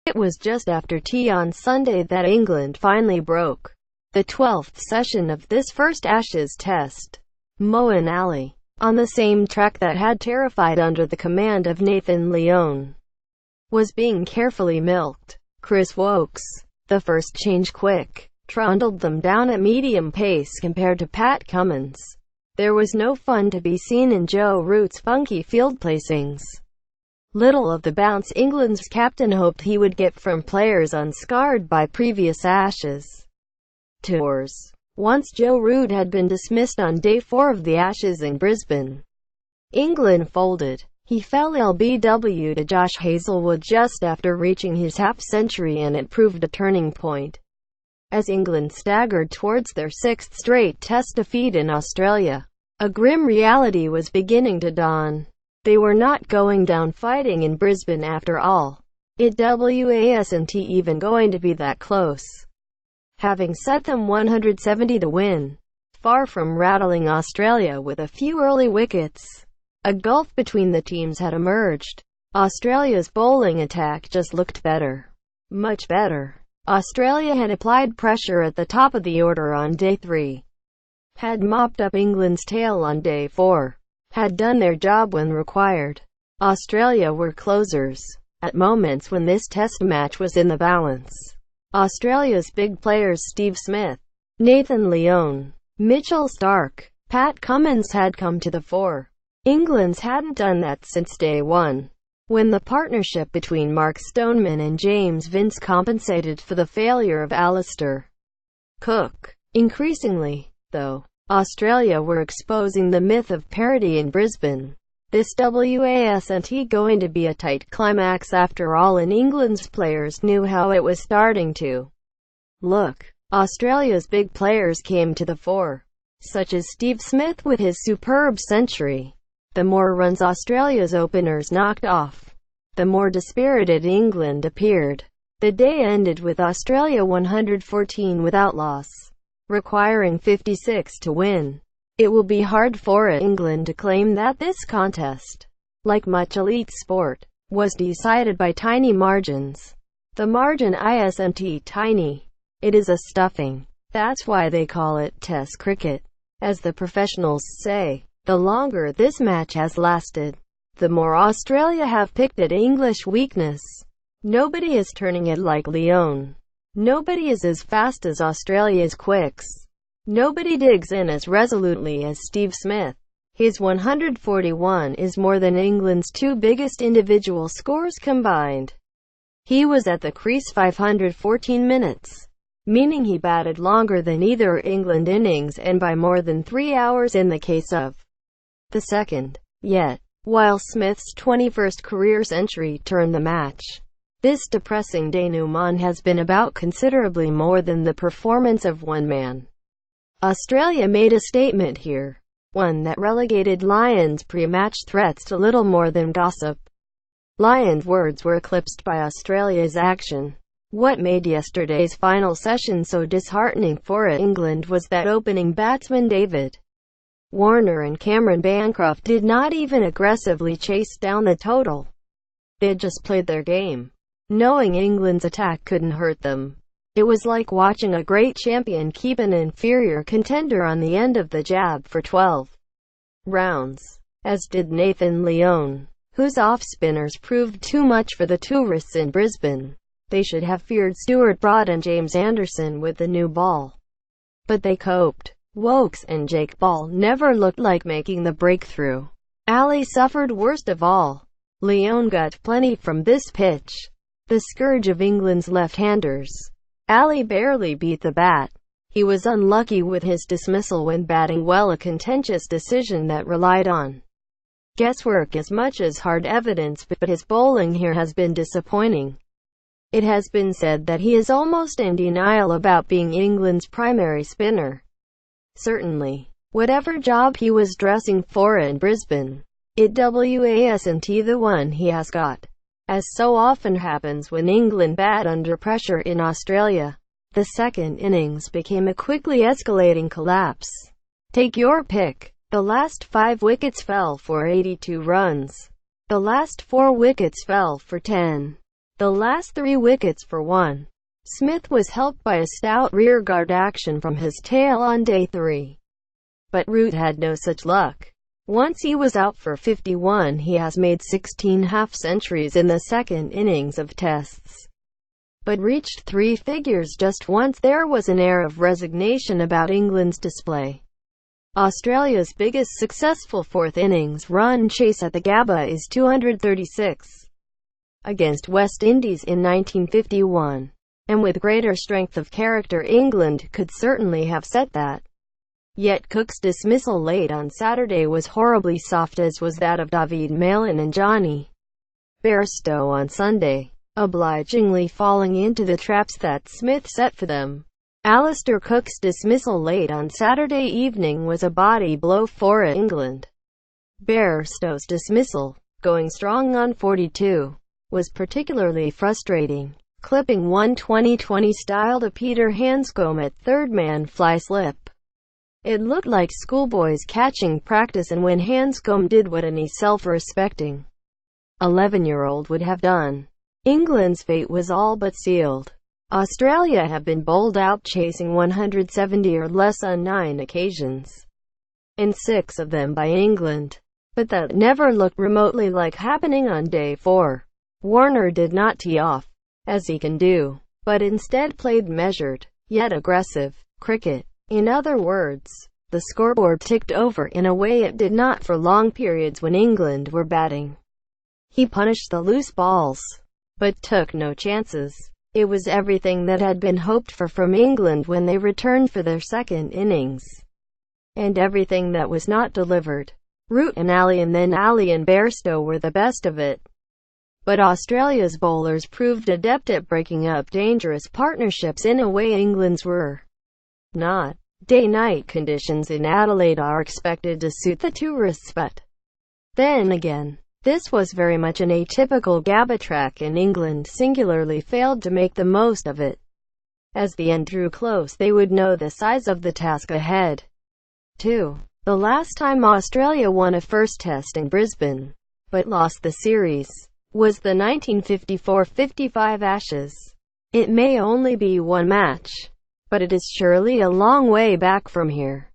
It was just after tea on Sunday that England finally broke the 12th session of this first Ashes test. Mo and Ali, on the same track that had terrified under the command of Nathan Lyon, was being carefully milked. Chris Wokes, the first change quick, trundled them down at medium pace compared to Pat Cummins. There was no fun to be seen in Joe Root's funky field placings. Little of the bounce England's captain hoped he would get from players unscarred by previous Ashes tours. Once Joe Root had been dismissed on day 4 of the Ashes in Brisbane, England folded. He fell LBW to Josh Hazlewood just after reaching his half-century, and it proved a turning point as England staggered towards their 6th straight test defeat in Australia. A grim reality was beginning to dawn. They were not going down fighting in Brisbane after all. It wasn't even going to be that close, having set them 170 to win. Far from rattling Australia with a few early wickets, a gulf between the teams had emerged. Australia's bowling attack just looked better. Much better. Australia had applied pressure at the top of the order on day 3, had mopped up England's tail on day 4, had done their job when required. Australia were closers. At moments when this test match was in the balance, Australia's big players Steve Smith, Nathan Lyon, Mitchell Starc, Pat Cummins had come to the fore. England's hadn't done that since day 1, when the partnership between Mark Stoneman and James Vince compensated for the failure of Alistair Cook. Increasingly, though, Australia were exposing the myth of parity in Brisbane. This wasn't going to be a tight climax after all, and England's players knew how it was starting to look. Australia's big players came to the fore, such as Steve Smith with his superb century. The more runs Australia's openers knocked off, the more dispirited England appeared. The day ended with Australia 114 without loss, requiring 56 to win. It will be hard for England to claim that this contest, like much elite sport, was decided by tiny margins. The margin isn't tiny. It is a stuffing. That's why they call it Test cricket. As the professionals say, the longer this match has lasted, the more Australia have picked at English weakness. Nobody is turning it like Lyon. Nobody is as fast as Australia's quicks. Nobody digs in as resolutely as Steve Smith. His 141 is more than England's 2 biggest individual scores combined. He was at the crease 514 minutes, meaning he batted longer than either England innings, and by more than 3 hours in the case of the second. Yet, while Smith's 21st career century turned the match, this depressing denouement has been about considerably more than the performance of one man. Australia made a statement here, one that relegated Lyon's pre-match threats to little more than gossip. Lyon's words were eclipsed by Australia's action. What made yesterday's final session so disheartening for England was that opening batsman David Warner and Cameron Bancroft did not even aggressively chase down the total. They just played their game, knowing England's attack couldn't hurt them. It was like watching a great champion keep an inferior contender on the end of the jab for 12 rounds, as did Nathan Lyon, whose off-spinners proved too much for the tourists in Brisbane. They should have feared Stuart Broad and James Anderson with the new ball, but they coped. Wokes and Jake Ball never looked like making the breakthrough. Ali suffered worst of all. Lyon got plenty from this pitch, the scourge of England's left-handers. Ali barely beat the bat. He was unlucky with his dismissal when batting well, a contentious decision that relied on guesswork as much as hard evidence, but his bowling here has been disappointing. It has been said that he is almost in denial about being England's primary spinner. Certainly, whatever job he was dressing for in Brisbane, it wasn't the one he has got. As so often happens when England bat under pressure in Australia, the second innings became a quickly escalating collapse. Take your pick. The last 5 wickets fell for 82 runs. The last 4 wickets fell for 10. The last 3 wickets for 1. Smith was helped by a stout rearguard action from his tail on day 3. But Root had no such luck. Once he was out for 51. He has made 16 half-centuries in the second innings of tests, but reached 3 figures just once. There was an air of resignation about England's display. Australia's biggest successful fourth innings run chase at the Gabba is 236 against West Indies in 1951. And with greater strength of character, England could certainly have set that. Yet Cook's dismissal late on Saturday was horribly soft, as was that of David Malin and Johnny Bairstow on Sunday, obligingly falling into the traps that Smith set for them. Alistair Cook's dismissal late on Saturday evening was a body blow for England. Bairstow's dismissal, going strong on 42, was particularly frustrating, clipping one 2020 style to Peter Hanscom at third man fly slip. It looked like schoolboys catching practice, and when Hanscom did what any self-respecting 11-year-old would have done, England's fate was all but sealed. Australia have been bowled out chasing 170 or less on 9 occasions, in 6 of them by England. But that never looked remotely like happening on day 4. Warner did not tee off, as he can do, but instead played measured, yet aggressive, cricket. In other words, the scoreboard ticked over in a way it did not for long periods when England were batting. He punished the loose balls, but took no chances. It was everything that had been hoped for from England when they returned for their second innings, and everything that was not delivered. Root and Ali, and then Ali and Bairstow, were the best of it. But Australia's bowlers proved adept at breaking up dangerous partnerships in a way England's were not. Day-night conditions in Adelaide are expected to suit the tourists, but then again, this was very much an atypical Gabba track, and England singularly failed to make the most of it. As the end drew close, they would know the size of the task ahead. 2. The last time Australia won a first test in Brisbane, but lost the series, was the 1954-55 Ashes. It may only be one match, but it is surely a long way back from here.